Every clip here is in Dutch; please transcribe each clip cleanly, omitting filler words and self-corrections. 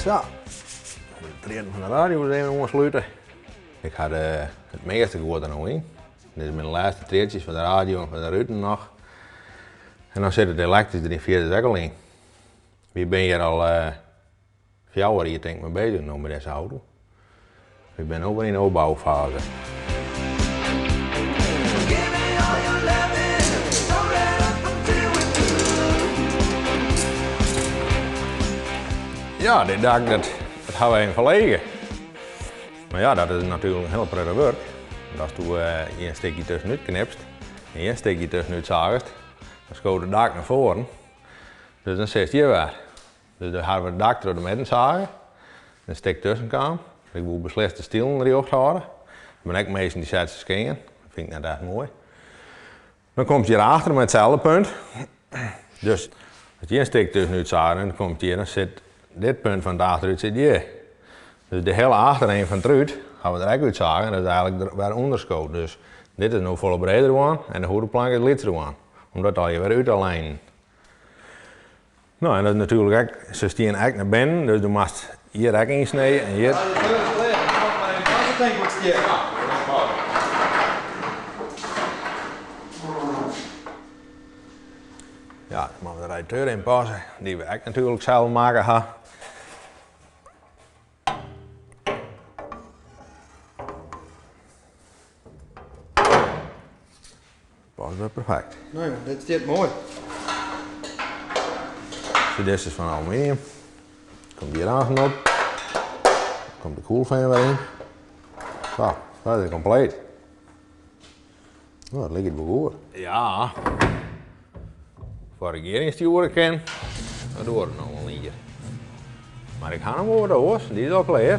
Zo, de treden van de radio is even ongesluiten. Ik had het meeste gehoord er nog in. Dit is mijn laatste treedjes van de radio en van de ruiten nog. En dan zit het elektrisch er in vierde zegel in. Wie ben je al 4 jaar hier denk ik mee bezig nog met deze auto. Ik ben ook in de opbouwfase. Ja, dit dag dat gaan we even verlegen. Maar ja, dat is natuurlijk een heel prettig werk. Als je een stukje tussenuit knipst en je een stukje tussenuit zaagst, dan schoot het dak naar voren. Dus dan zit je weer. Dus dan gaan we het dak door de midden zagen, een stuk tussen kwam. Ik wil beslist de stielen erin ophouden. Dan ben ik meestal die zet schingen. Dat vind ik net echt mooi. Dan komt je hierachter met hetzelfde punt. Dus als je een stuk tussenuit zagen, dan komt hier, dan zit dit punt van de achteruit zit hier. Dus de hele achtereen van het ruit gaan we er ook uit zagen. Dat is eigenlijk weer onderschoot. Dus dit is nu volle breder aan en de hoedenplank is litser aan. Omdat al je weer uit alleen. Nou, en dat is natuurlijk ook, ze stieren echt naar binnen, dus je moet hier ook insnijden en hier. Ja, dan moeten we de radiator in passen, die we ook natuurlijk zelf maken gaan. Past wel perfect. Nee, dit zit mooi. Dit is van aluminium. Komt hier aangenop. Komt de koelfan weer in. Zo, dat is compleet. Nou, dat ligt het wel goed. Ja. Voor ik hier in sturen kan, dat doe ik nog wel hier. Maar ik ga hem over de hoos, die is al klaar.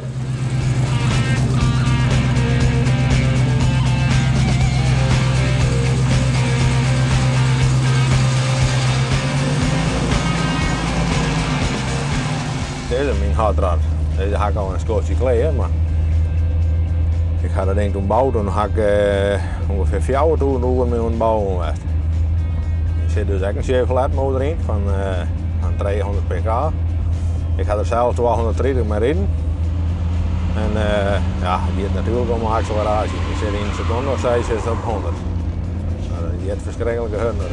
Deze is mijn hardrad. Deze ga ik al een schootje kleden, maar ik ga dat denk ik bouwen, dan ga ik ongeveer 4 jaar doen met een bouwen. Er zit dus ook een Chevrolet motor in van 300 pk. Ik ga er zelf 230 mee rijden. En ja, die heeft natuurlijk allemaal acceleratie. Ik zit in een seconde of 6 is op 100. Die heeft verschrikkelijke hurten.